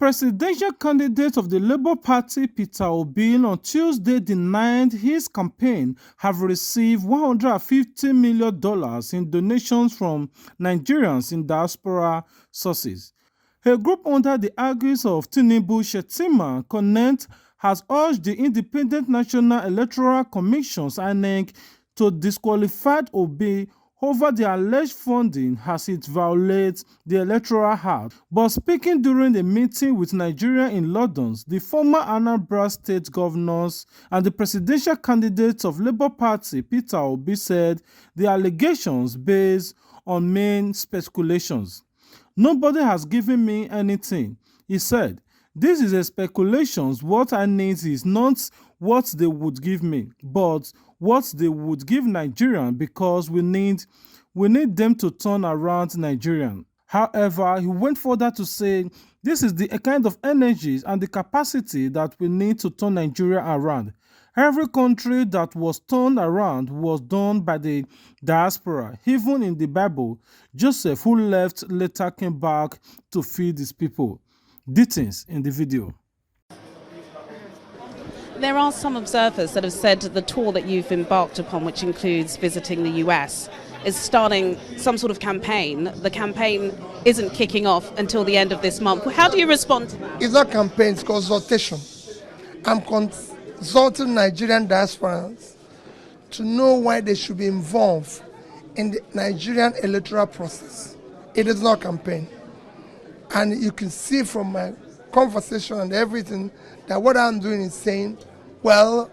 Presidential candidate of the Labour Party, Peter Obi, on Tuesday denied his campaign have received $150 million in donations from Nigerians in diaspora sources. A group under the aegis of Tinubu Shettima Connect has urged the Independent National Electoral Commission's INEC to disqualify Obi over the alleged funding as it violates the Electoral Act. But speaking during a meeting with Nigeria in London, the former Anambra State governors and the presidential candidate of Labour Party, Peter Obi, said the allegations based on main speculations. "Nobody has given me anything," he said. "This is a speculation. What I need is not what they would give me, but what they would give Nigerians, because we need them to turn around Nigerian." However, he went further to say, "This is the kind of energy and the capacity that we need to turn Nigeria around. Every country that was turned around was done by the diaspora. Even in the Bible, Joseph, who left, later came back to feed his people." Details in the video. There are some observers that have said the tour that you've embarked upon, which includes visiting the US, is starting some sort of campaign. The campaign isn't kicking off until the end of this month. How do you respond to that? It's not campaign, it's consultation. I'm consulting Nigerian diasporans to know why they should be involved in the Nigerian electoral process. It is not campaign. And you can see from my conversation and everything that what I'm doing is saying, well,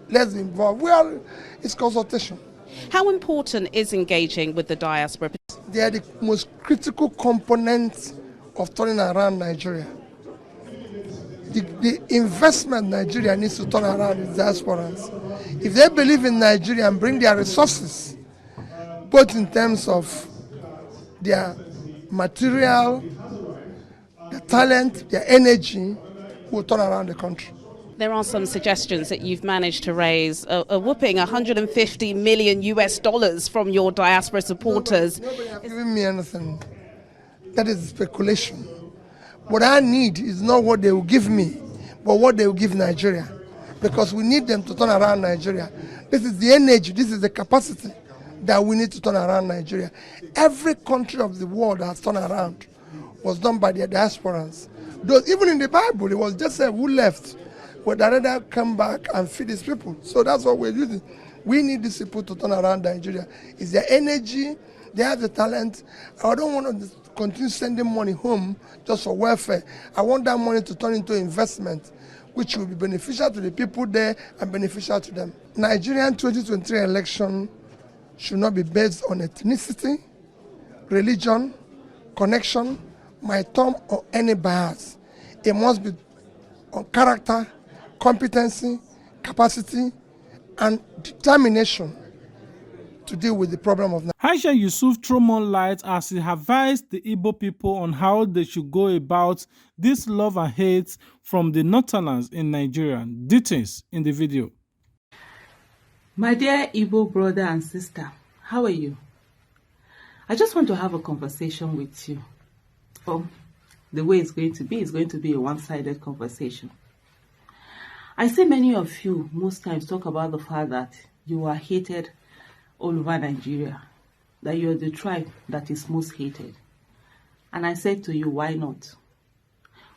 let's be involved. It's consultation. How important is engaging with the diaspora? They are the most critical component of turning around Nigeria. The investment Nigeria needs to turn around is diasporans. If they believe in Nigeria and bring their resources, both in terms of their material, their talent, their energy, will turn around the country. There are some suggestions that you've managed to raise a whopping $150 million from your diaspora supporters. Nobody has given me anything. That is speculation. What I need is not what they will give me, but what they will give Nigeria. Because we need them to turn around Nigeria. This is the energy, this is the capacity that we need to turn around Nigeria. Every country of the world that has turned around was done by their diasporans. Those, even in the Bible, it was just who left. But the other come back and feed these people. So that's what we're using. We need these people to turn around Nigeria. It's their energy, they have the talent. I don't want to continue sending money home just for welfare. I want that money to turn into investment, which will be beneficial to the people there and beneficial to them. Nigerian 2023 election should not be based on ethnicity, religion, connection, my term, or any bias. It must be on character, competency, capacity, and determination to deal with the problem of Aisha Yusuf threw more light as he advised the Igbo people on how they should go about this love and hate from the Northerners in Nigeria. Details in the video. My dear Igbo brother and sister, how are you? I just want to have a conversation with you. Oh, the way it's going to be a one-sided conversation. I see many of you most times talk about the fact that you are hated all over Nigeria, that you are the tribe that is most hated. And I said to you, why not?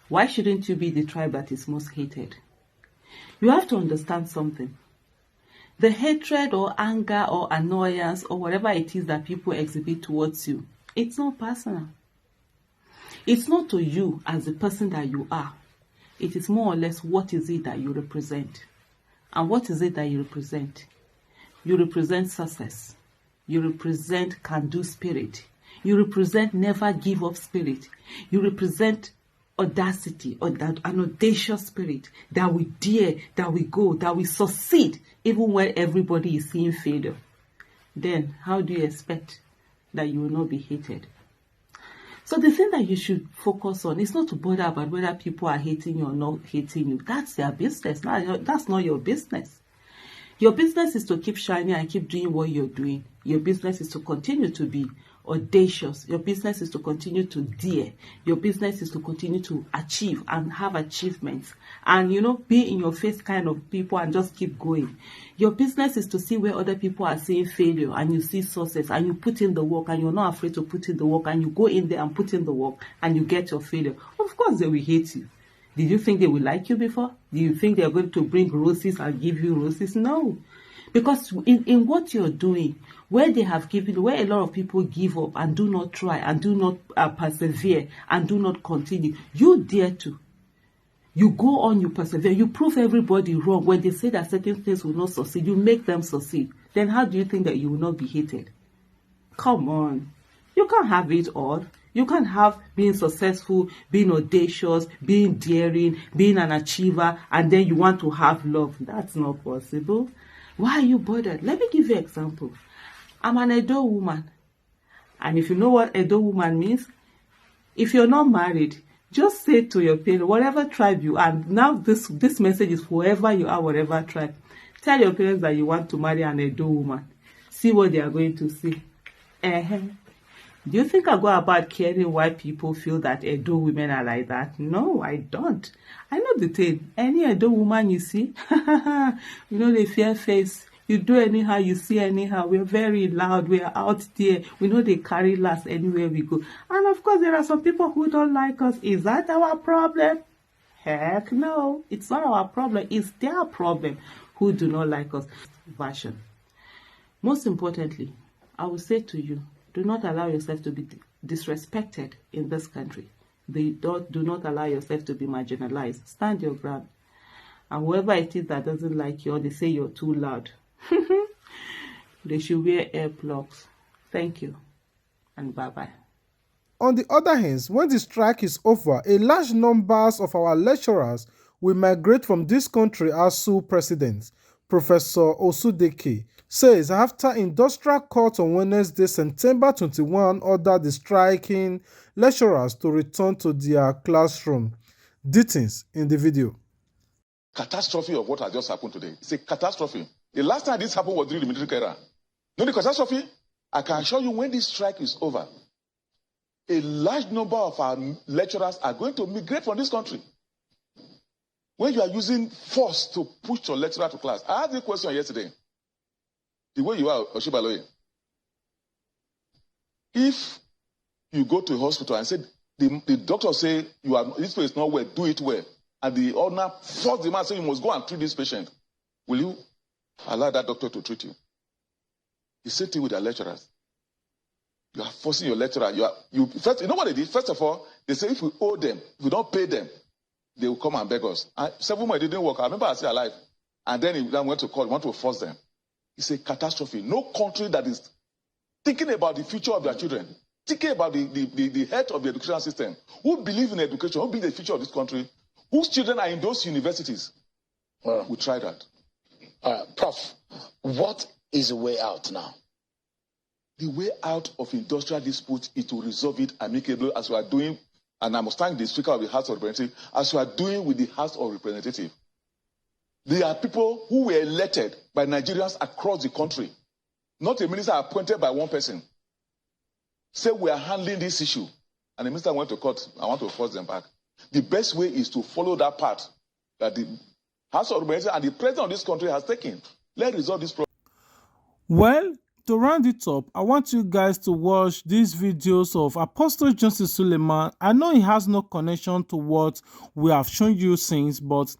Why shouldn't you be the tribe that is most hated? You have to understand something. The hatred or anger or annoyance or whatever it is that people exhibit towards you, it's not personal. It's not to you as the person that you are. It is more or less what is it that you represent. And what is it that you represent? You represent success. You represent can-do spirit. You represent never give up spirit. You represent audacity, or that an audacious spirit that we dare, that we go, that we succeed even when everybody is seeing failure. Then how do you expect that you will not be hated? So the thing that you should focus on is not to bother about whether people are hating you or not hating you. That's their business. That's not your business. Your business is to keep shining and keep doing what you're doing. Your business is to continue to be audacious. Your business is to continue to dare. Your business is to continue to achieve and have achievements. And, be in your face kind of people and just keep going. Your business is to see where other people are seeing failure and you see success and you put in the work and you're not afraid to put in the work and you go in there and put in the work and you get your failure. Of course, they will hate you. Did you think they will like you before? Do you think they're going to bring roses and give you roses? No. Because in what you're doing, where they have given, where a lot of people give up and do not try and do not persevere and do not continue, you dare to. You go on, you persevere, you prove everybody wrong. When they say that certain things will not succeed, you make them succeed. Then how do you think that you will not be hated? Come on. You can't have it all. You can't have being successful, being audacious, being daring, being an achiever, and then you want to have love. That's not possible. Why are you bothered? Let me give you an example. I'm an Edo woman. And if you know what Edo woman means, if you're not married, just say to your parents, whatever tribe you are, now this message is for whoever you are, whatever tribe. Tell your parents that you want to marry an Edo woman. See what they are going to see. Do you think I go about caring why people feel that Edo women are like that? No, I don't. I know the thing. Any Edo woman you see, they fear face. You do anyhow, you see anyhow. We're very loud. We're out there. We know they carry last anywhere we go. And of course, there are some people who don't like us. Is that our problem? Heck no. It's not our problem. It's their problem who do not like us. Version. Most importantly, I will say to you, do not allow yourself to be disrespected in this country. Do not allow yourself to be marginalized. Stand your ground. And whoever it is that doesn't like you or they say you're too loud, they should wear earplugs. Thank you. And bye-bye. On the other hand, when the strike is over, a large numbers of our lecturers will migrate from this country, ASU President Professor Osudeke says after industrial court on Wednesday, September 21, ordered the striking lecturers to return to their classroom. Details in the video. Catastrophe of what has just happened today. It's a catastrophe. The last time this happened was during the military era. No, the catastrophe, I can assure you when this strike is over, a large number of our lecturers are going to migrate from this country. When you are using force to push your lecturer to class. I asked you a question yesterday. The way you are, Oshibaloye. If you go to a hospital and say, the doctor say, this place is not well, do it well. And the owner force the man say, you must go and treat this patient. Will you allow that doctor to treat you? The same thing with the lecturers. You are forcing your lecturer. First, you know what they did? First of all, they say if we owe them, if we don't pay them, they will come and beg us. And 7 months, it didn't work. I remember I was still alive. And then he went to court, want to force them. It's a catastrophe. No country that is thinking about the future of their children, thinking about the health of the education system, who believe in education, who believe in the future of this country, whose children are in those universities, we try that. Prof, what is the way out now? The way out of industrial dispute is to resolve it amicably as we are doing, and I must thank the Speaker of the House of Representatives, as we are doing with the House of Representatives. There are people who were elected by Nigerians across the country, not a minister appointed by one person. Say we are handling this issue, and the minister went to court. I want to force them back. The best way is to follow that path that the House of Representatives and the President of this country has taken. Let's resolve this problem. Well, to round it up, I want you guys to watch these videos of Apostle Johnson Suleman. I know it has no connection to what we have shown you since, but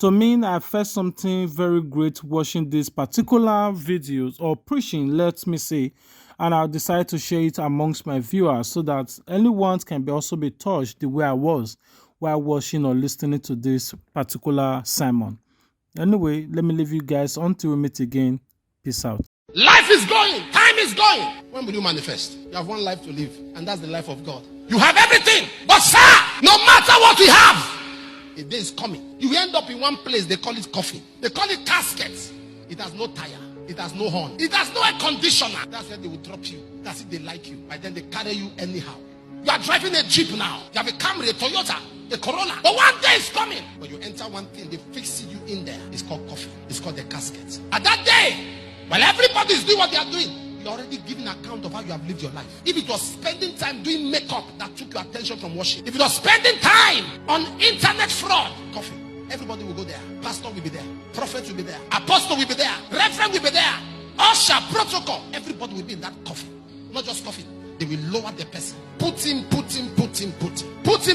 to me, I felt something very great watching these particular videos or preaching, let me say, and I decided to share it amongst my viewers so that anyone can also be touched the way I was while watching or listening to this particular sermon. Anyway, let me leave you guys until we meet again. Peace out. Life is going. Time is going. When will you manifest? You have one life to live, and that's the life of God. You have everything. But sir, no matter what we have, a day is coming. You end up in one place, they call it coffin. They call it caskets. It has no tire. It has no horn. It has no air conditioner. That's where they will drop you. That's if they like you. By then they carry you anyhow. You are driving a Jeep now. You have a Camry, a Toyota, a Corolla. But one day is coming. When you enter one thing, they fix you in there. It's called coffin. It's called the casket. At that day, while everybody is doing what they are doing, you're already giving account of how you have lived your life. If it was spending time doing makeup that took your attention from worship, if it was spending time on internet fraud, coffin, everybody will go there. Pastor will be there. Prophet will be there. Apostle will be there. Reverend will be there. Usher, protocol, everybody will be in that coffin. Not just coffin. They will lower the person. Put him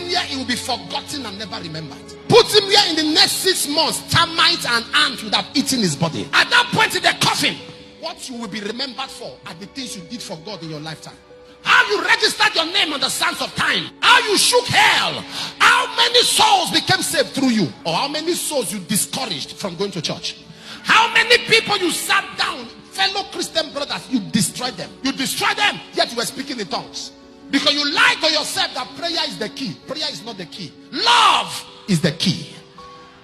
here, he will be forgotten and never remembered. Put him here, in the next 6 months, termites and ants would have eaten his body. At that point in the coffin, what you will be remembered for are the things you did for God in your lifetime. How you registered your name on the sands of time. How you shook hell. How many souls became saved through you. Or how many souls you discouraged from going to church. How many people you sat down, fellow Christian brothers, you destroyed them. You destroyed them, yet you were speaking in tongues. Because you lied to yourself that prayer is the key. Prayer is not the key. Love is the key.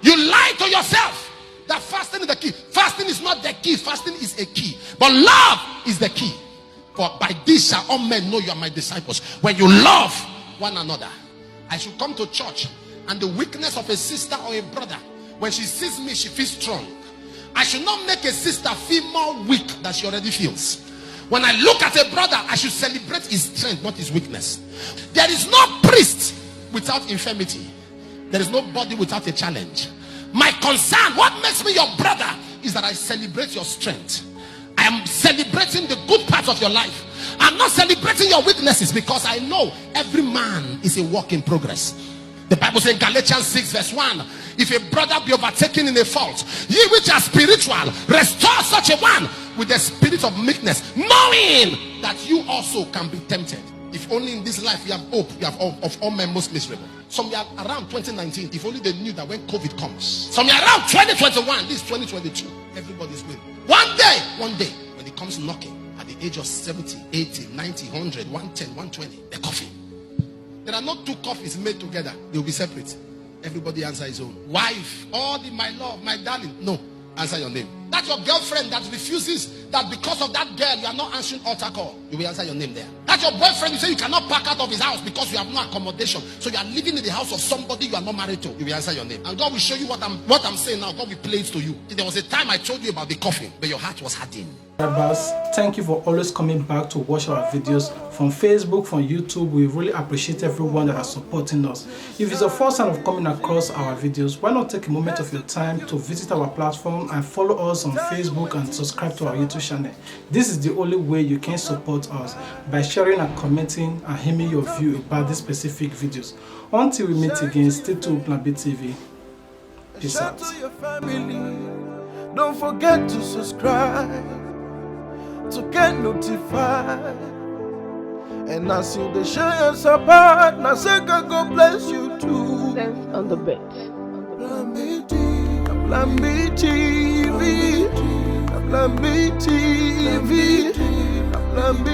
You lied to yourself that fasting is the key. Fasting is not the key. Fasting is a key. But love is the key. For by this shall all men know you are my disciples, when you love one another. I should come to church, and the weakness of a sister or a brother, when she sees me, she feels strong. I should not make a sister feel more weak than she already feels. When I look at a brother, I should celebrate his strength, not his weakness. There is no priest without infirmity. There is no body without a challenge. My concern, what makes me your brother, is that I celebrate your strength. I am celebrating the good parts of your life. I'm not celebrating your weaknesses, because I know every man is a work in progress. The Bible says in Galatians 6 verse 1, if a brother be overtaken in a fault, ye which are spiritual, restore such a one with the spirit of meekness, knowing that you also can be tempted. If only in this life you have hope, you have of all men most miserable. Some are around 2019, if only they knew that when COVID comes. Some are around 2021, this is 2022. Everybody's with. One day, when it comes knocking, at the age of 70, 80, 90, 100, 110, 120, the coffin. There are not two coffins made together. They will be separate. Everybody answer his own. Wife, all the my love, my darling. No, answer your name. That's your girlfriend that refuses, that because of that girl, you are not answering altar call. You will answer your name there. That's your boyfriend, you say you cannot pack out of his house because you have no accommodation. So you are living in the house of somebody you are not married to. You will answer your name. And God will show you what I'm saying now. God will play it to you. There was a time I told you about the coffin, but your heart was hardened. Thank you for always coming back to watch our videos from Facebook, from YouTube. We really appreciate everyone that is supporting us. If it's the first time of coming across our videos, why not take a moment of your time to visit our platform and follow us on Facebook and subscribe to our YouTube channel. This is the only way you can support us, by sharing and commenting and giving your view about these specific videos. Until we meet again, stay tuned with Plan B TV. Peace out. Don't forget to subscribe to get notified. And as you share your support, now say God bless you too. Sense on the bit. Plan B TV, Plan B TV, Plan B.